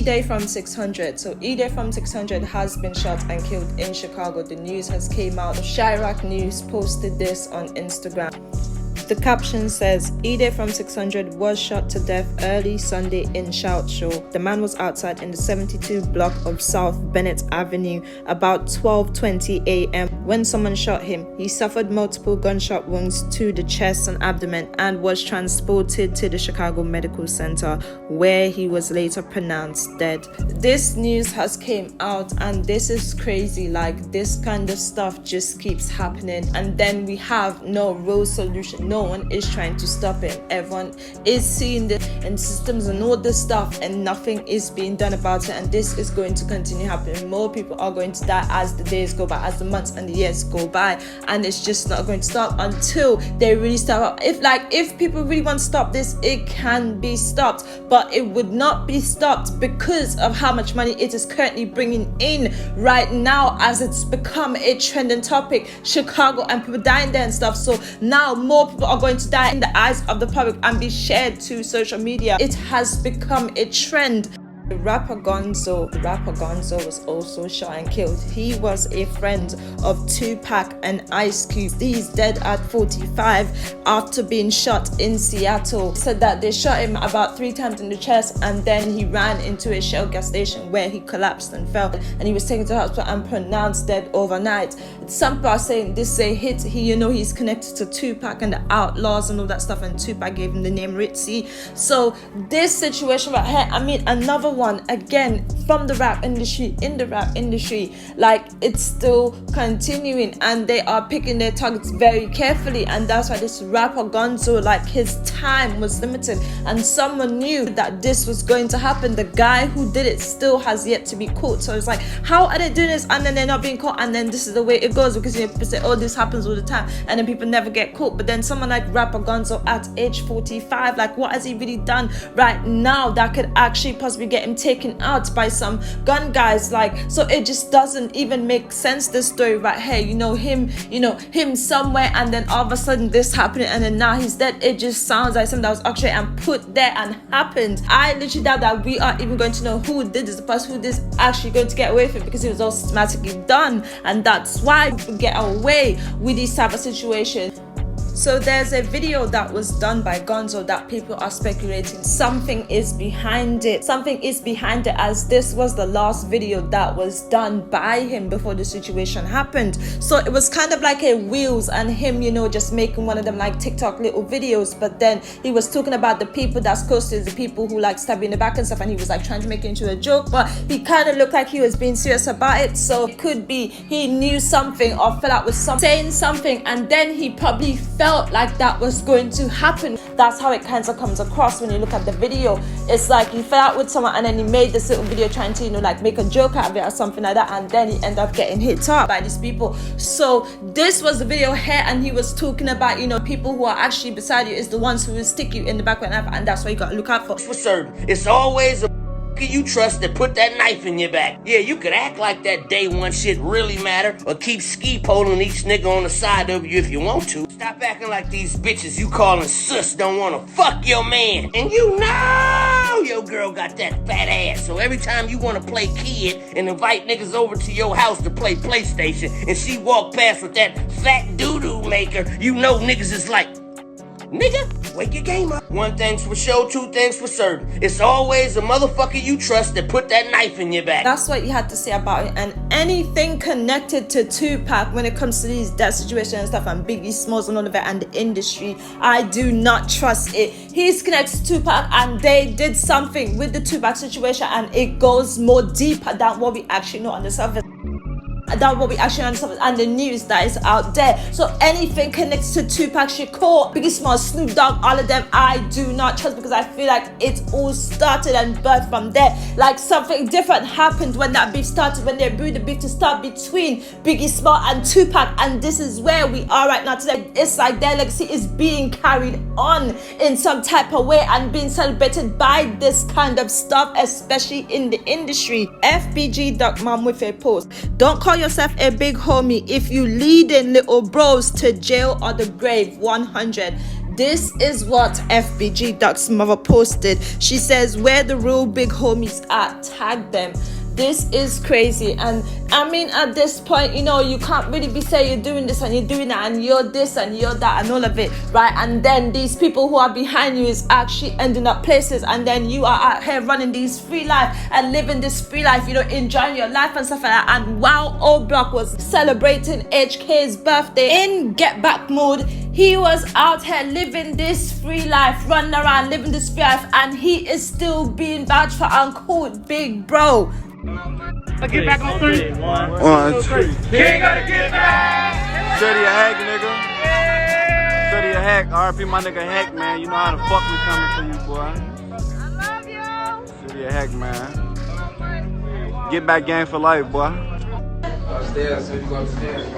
EDai from 600. So EDai from 600 has been shot and killed in Chicago. The news has came out. Chirac News posted this on Instagram. The caption says, EDai from 600 was shot to death early Sunday in Shout Show. The man was outside in the 72 block of South Bennett Avenue about 12:20 a.m. when someone shot him. He suffered multiple gunshot wounds to the chest and abdomen and was transported to the Chicago Medical Center, where he was later pronounced dead. This news has came out, and this is crazy. Like, this kind of stuff just keeps happening, and then we have no real solution. No one is trying to stop it. Everyone is seeing this and systems and all this stuff, and nothing is being done about it, and this is going to continue happening. More people are going to die as the days go by, as the months and the years go by, and it's just not going to stop until they really stop. If people really want to stop this, it can be stopped, but it would not be stopped because of how much money it is currently bringing in right now, as it's become a trending topic. Chicago and people dying there and stuff. So now more people are going to die in the eyes of the public and be shared to social media. It has become a trend. The rapper Gonzoe was also shot and killed. He was a friend of Tupac and Ice Cube. He's dead at 45 after being shot in Seattle. Said that they shot him about 3 times in the chest, and then he ran into a Shell gas station where he collapsed and fell, and he was taken to the hospital and pronounced dead overnight. Some people are saying this is a hit. He's connected to Tupac and the Outlaws and all that stuff, and Tupac gave him the name Ritzy. So this situation right here, I mean, another one again from the rap industry, like, it's still continuing, and they are picking their targets very carefully, and that's why this rapper Gonzoe, like, his time was limited, and someone knew that this was going to happen. The guy who did it still has yet to be caught. So it's like, how are they doing this and then they're not being caught? And then this is the way it goes, because people say, oh, this happens all the time, and then people never get caught. But then someone like rapper Gonzoe at age 45, like, what has he really done right now that could actually possibly get him taken out by some gun guys? Like, so it just doesn't even make sense, this story right here. Him somewhere, and then all of a sudden this happening, and then now he's dead. It just sounds like something that was actually and put there and happened. I literally doubt that we are even going to know who did this, the person who this actually going to get away with it, because it was all systematically done, and that's why people get away with these type of situations. So there's a video that was done by Gonzoe that people are speculating something is behind it. Something is behind it, as this was the last video that was done by him before the situation happened. So it was kind of like a Wheels and him, just making one of them like TikTok little videos. But then he was talking about the people that's close to the people who like stab you in the back and stuff, and he was like trying to make it into a joke, but he kind of looked like he was being serious about it. So it could be he knew something or fell out with saying something, and then he probably felt like that was going to happen. That's how it kind of comes across when you look at the video. It's like he fell out with someone, and then he made this little video trying to like make a joke out of it or something like that, and then he ended up getting hit up by these people. So this was the video here, and he was talking about people who are actually beside you is the ones who will stick you in the back whenever, and that's what you gotta look out for. For certain, it's always a you trust that put that knife in your back. Yeah, you could act like that day one shit really matter, or keep ski poling each nigga on the side of you if you want to. Stop acting like these bitches you calling sus don't want to fuck your man. And your girl got that fat ass, so every time you want to play kid and invite niggas over to your house to play PlayStation, and she walk past with that fat doo-doo maker, niggas is like, nigga, wake your game up. One thing's for sure, two things for certain. It's always a motherfucker you trust that put that knife in your back. That's what you had to say about it. And anything connected to Tupac when it comes to these death situations and stuff, and Biggie Smalls and all of it, and the industry, I do not trust it. He's connected to Tupac, and they did something with the Tupac situation, and it goes more deeper than what we actually know on the surface. And the news that is out there. So anything connected to Tupac Shakur, Biggie Smalls, Snoop Dogg, all of them, I do not trust, because I feel like it all started and birthed from there. Like, something different happened when that beef started, when they brewed the beef to start between Biggie Smalls and Tupac, and this is where we are right now today. It's like their legacy is being carried on in some type of way and being celebrated by this kind of stuff, especially in the industry. FBG.mom with a post: don't call yourself a big homie if you leading little bros to jail or the grave. 100. This is what FBG Duck's mother posted. She says, where the real big homies at, tag them. This is crazy. And I mean, at this point, you know, you can't really be saying you're doing this and you're doing that and you're this and you're that and all of it, right? And then these people who are behind you is actually ending up places, and then you are out here running these free life and living this free life, you know, enjoying your life and stuff like that. And while Old Block was celebrating HK's birthday in get back mode, he was out here living this free life, running around living this free life, and he is still being badged for uncalled big bro. Get back on 3. 1, 2, 3. King gotta get back. Study a hack, nigga. Study a hack. RP my nigga Hack, man. You know how the fuck we coming for you, boy. I love you. Study a hack, man. Get back gang for life, boy.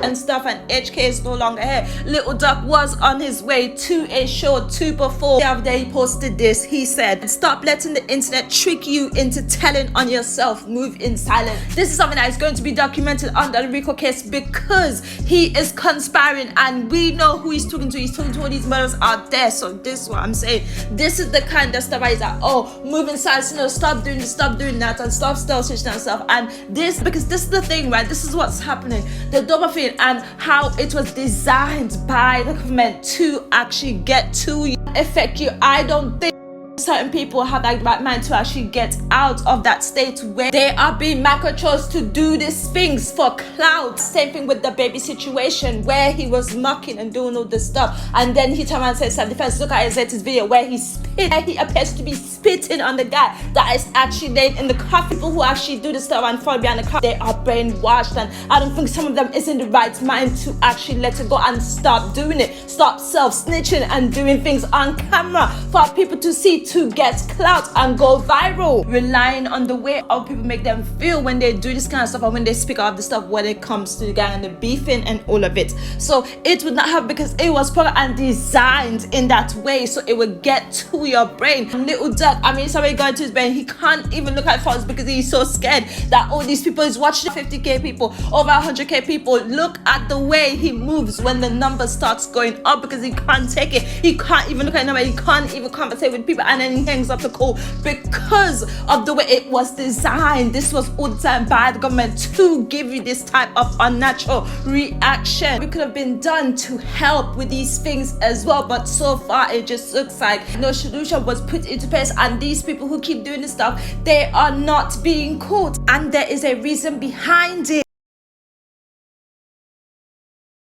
And stuff, and HK is no longer here. Little Duck was on his way to a show 2 before. The other day he posted this. He said, stop letting the internet trick you into telling on yourself. Move in silence. This is something that is going to be documented under the Rico case because he is conspiring and we know who he's talking to. He's talking to all these murders out there. So this is what I'm saying. This is the kind of stuff he's like, oh, move in silence, you know, stop doing this, stop doing that, and stop switching and stuff. And this, because this is the thing, right? This is what's happening. The double thing and how it was designed by the government to actually get to you, affect you. I don't think certain people have that right mind to actually get out of that state where they are being microchosed to do these things for clout. Same thing with the baby situation where he was mocking and doing all this stuff, and then he turned around and said self-defense. Look at his latest video where he appears to be spitting on the guy that is actually laid in the car. People who actually do this stuff and fall behind the car, they are brainwashed, and I don't think some of them is in the right mind to actually let it go and stop doing it. Stop self-snitching and doing things on camera for people to see, to get clout and go viral, relying on the way other people make them feel when they do this kind of stuff and when they speak of the stuff when it comes to the gang and the beefing and all of it. So it would not have, because it was put and designed in that way so it would get to your brain. Little Duck, I mean, somebody going to his brain, he can't even look at phones because he's so scared that all these people is watching. 50k people, over 100k people. Look at the way he moves when the number starts going up because he can't take it. He can't even look at the number, he can't even conversate with people, and then he hangs up the call because of the way it was designed. This was all designed by the government to give you this type of unnatural reaction. It could have been done to help with these things as well, but so far it just looks like no solution was put into place, and these people who keep doing this stuff, they are not being caught, and there is a reason behind it.